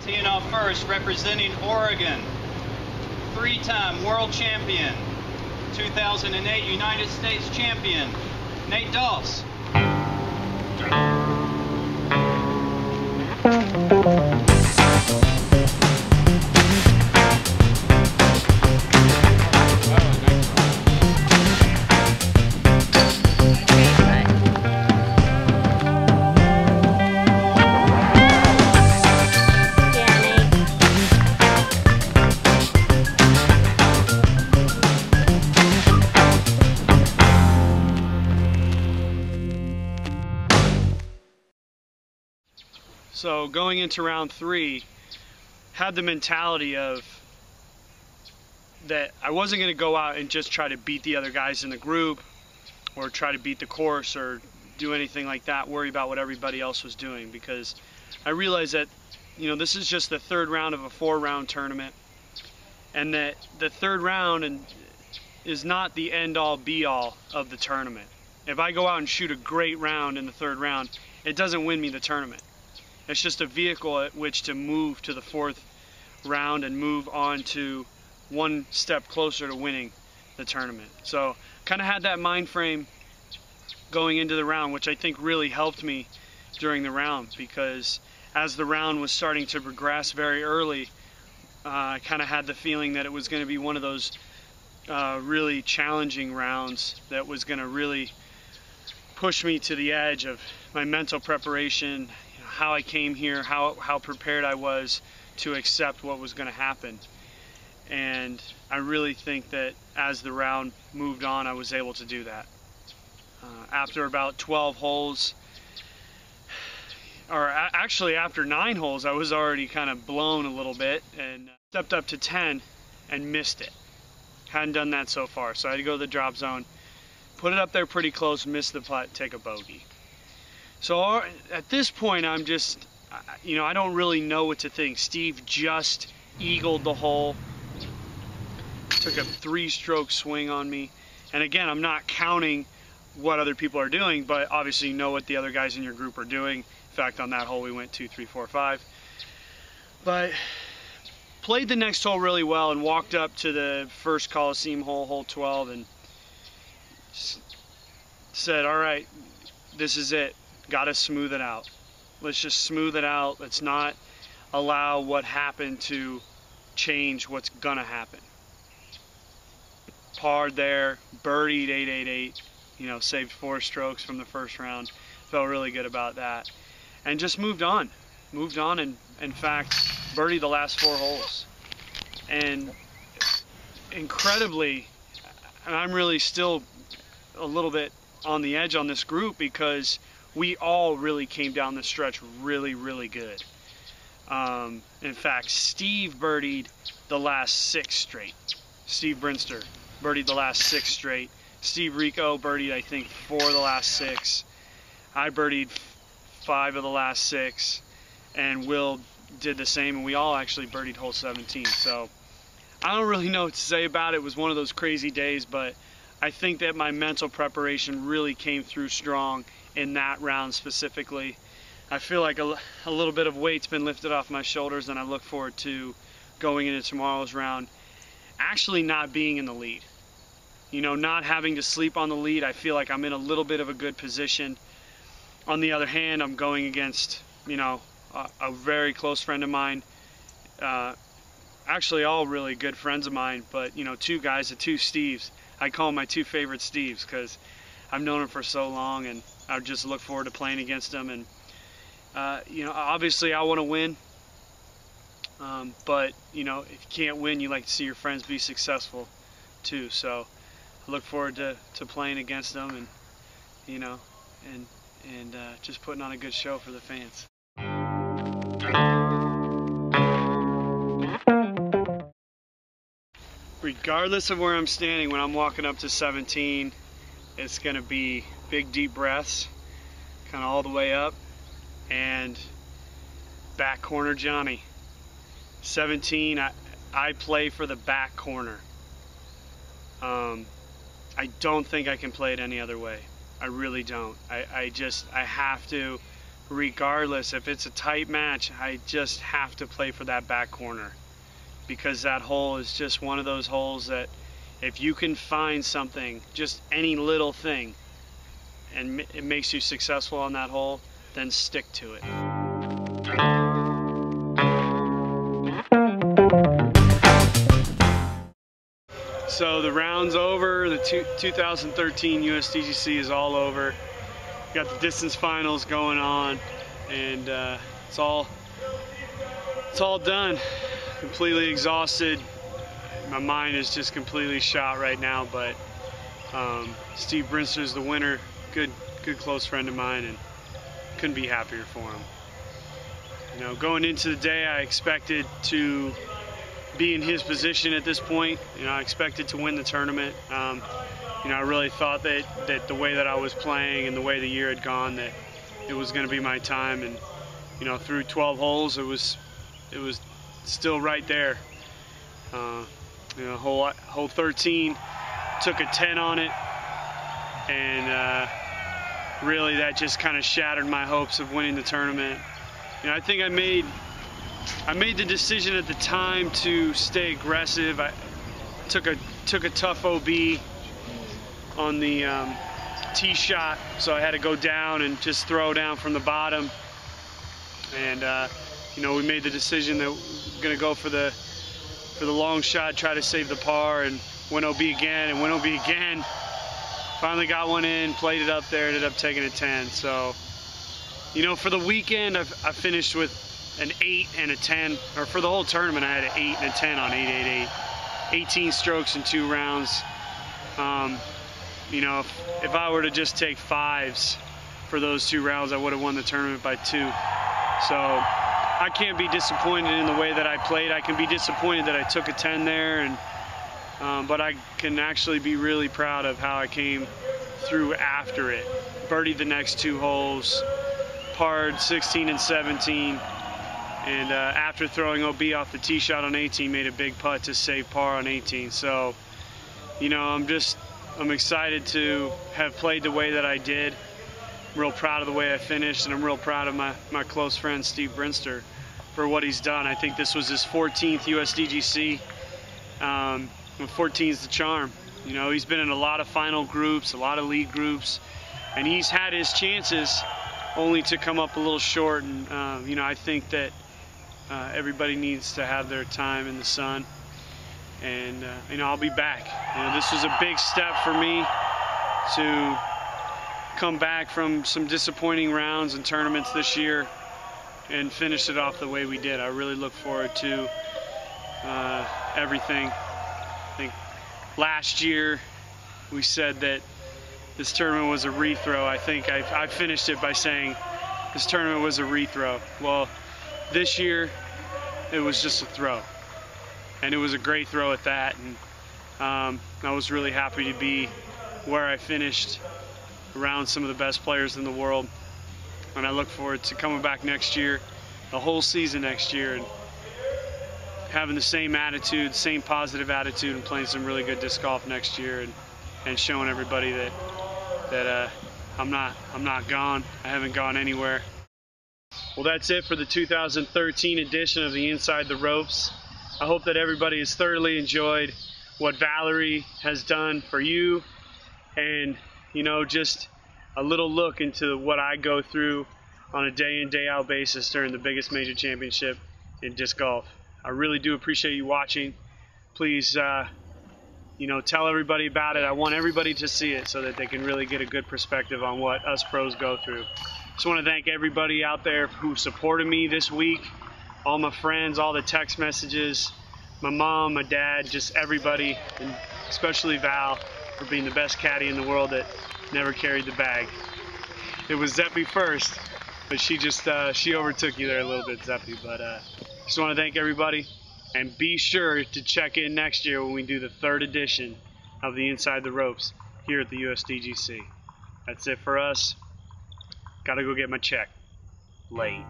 Teeing off first, representing Oregon, 3-time world champion, 2008 United States champion, Nate Doss. So going into round 3, had the mentality of that I wasn't going to go out and just try to beat the other guys in the group or try to beat the course or do anything like that, worry about what everybody else was doing, because I realized that, you know, this is just the 3rd round of a 4-round tournament, and that the 3rd round is not the end-all be-all of the tournament. If I go out and shoot a great round in the 3rd round, it doesn't win me the tournament. It's just a vehicle at which to move to the 4th round and move on to one step closer to winning the tournament. So kind of had that mind frame going into the round, which I think really helped me during the round, because as the round was starting to progress very early, I kind of had the feeling that it was going to be one of those really challenging rounds that was going to really push me to the edge of my mental preparation, how I came here, how prepared I was to accept what was going to happen. And I really think that as the round moved on, I was able to do that. After about 12 holes, or actually after 9 holes, I was already kind of blown a little bit and stepped up to 10 and missed it. Hadn't done that so far, so I had to go to the drop zone, put it up there pretty close, miss the putt, take a bogey. So at this point, I'm just, you know, I don't really know what to think. Steve just eagled the hole, took a 3-stroke swing on me. And again, I'm not counting what other people are doing, but obviously you know what the other guys in your group are doing. In fact, on that hole, we went 2, 3, 4, 5. But played the next hole really well and walked up to the first Coliseum hole, hole 12, and said, all right, this is it. Got to smooth it out. Let's just smooth it out. Let's not allow what happened to change what's gonna happen. Parred there, birdied 888, you know, saved 4 strokes from the first round. Felt really good about that. And just moved on. Moved on and, in fact, birdied the last 4 holes. And incredibly, and I'm really still a little bit on the edge on this group, because we all really came down the stretch really, really good. In fact, Steve birdied the last 6 straight. Steve Brinster birdied the last 6 straight. Steve Rico birdied, I think, 4 of the last 6. I birdied 5 of the last 6. And Will did the same, and we all actually birdied hole 17. So I don't really know what to say about it. It was one of those crazy days, but I think that my mental preparation really came through strong in that round specifically. I feel like a little bit of weight's been lifted off my shoulders, and I look forward to going into tomorrow's round actually not being in the lead. You know, not having to sleep on the lead. I feel like I'm in a little bit of a good position. On the other hand, I'm going against, you know, a very close friend of mine. Actually, all really good friends of mine, but, you know, 2 guys, the 2 Steves. I call them my 2 favorite Steves because I've known them for so long, and I just look forward to playing against them. And you know, obviously I want to win, but you know, if you can't win, you like to see your friends be successful too. So I look forward to playing against them, and you know, and just putting on a good show for the fans. Regardless of where I'm standing when I'm walking up to 17, it's going to be big deep breaths, kind of all the way up, and back corner Johnny. 17, I play for the back corner. I don't think I can play it any other way. I really don't. I have to regardless. If it's a tight match, I just have to play for that back corner, because that hole is just one of those holes that if you can find something, just any little thing, and it makes you successful on that hole, then stick to it. So the round's over, the 2013 USDGC is all over. Got the distance finals going on, and it's all done. Completely exhausted. My mind is just completely shot right now, but Steve Brinster's the winner. Good close friend of mine, and couldn't be happier for him. You know, going into the day, I expected to be in his position at this point. You know, I expected to win the tournament. You know, I really thought that the way that I was playing and the way the year had gone, that it was going to be my time. And you know, through 12 holes, it was still right there. You know, hole 13 took a 10 on it, and really that just kind of shattered my hopes of winning the tournament. You know, I think I made the decision at the time to stay aggressive. I took a tough OB on the tee shot, so I had to go down and just throw down from the bottom. And you know, we made the decision that we're going to go for the long shot, try to save the par, and went OB again, and went OB again. Finally got one in, played it up there, ended up taking a 10. So, you know, for the weekend, I finished with an 8 and a 10, or for the whole tournament, I had an 8 and a 10 on 888. 18 strokes in 2 rounds. You know, if I were to just take 5s for those 2 rounds, I would have won the tournament by 2. So I can't be disappointed in the way that I played. I can be disappointed that I took a 10 there, and but I can actually be really proud of how I came through after it. Birdied the next 2 holes, parred 16 and 17, and after throwing OB off the tee shot on 18, made a big putt to save par on 18. So, you know, I'm excited to have played the way that I did. I'm real proud of the way I finished, and I'm real proud of my close friend Steve Brinster for what he's done. I think this was his 14th USDGC. 14 is the charm. You know, he's been in a lot of final groups, a lot of league groups, and he's had his chances only to come up a little short. And you know, I think that everybody needs to have their time in the sun. And you know, I'll be back. You know, this was a big step for me to come back from some disappointing rounds and tournaments this year and finish it off the way we did. I really look forward to everything. I think last year we said that this tournament was a rethrow. I think I finished it by saying this tournament was a rethrow. Well, this year it was just a throw, and it was a great throw at that. And I was really happy to be where I finished, around some of the best players in the world. And I look forward to coming back next year, the whole season next year, and having the same attitude, same positive attitude, and playing some really good disc golf next year, and showing everybody that I'm not gone. I haven't gone anywhere. Well, that's it for the 2013 edition of the Inside the Ropes. I hope that everybody has thoroughly enjoyed what Valerie has done for you, and you know, just a little look into what I go through on a day in, day out basis during the biggest major championship in disc golf. I really do appreciate you watching. Please, you know, tell everybody about it. I want everybody to see it so that they can really get a good perspective on what us pros go through. Just want to thank everybody out there who supported me this week, all my friends, all the text messages, my mom, my dad, just everybody, and especially Val, for being the best caddy in the world that never carried the bag. It was Zeppy first, but she overtook you there a little bit, Zeppy. But just want to thank everybody, and be sure to check in next year when we do the 3rd edition of the Inside the Ropes here at the USDGC. That's it for us. Gotta go get my check. Late.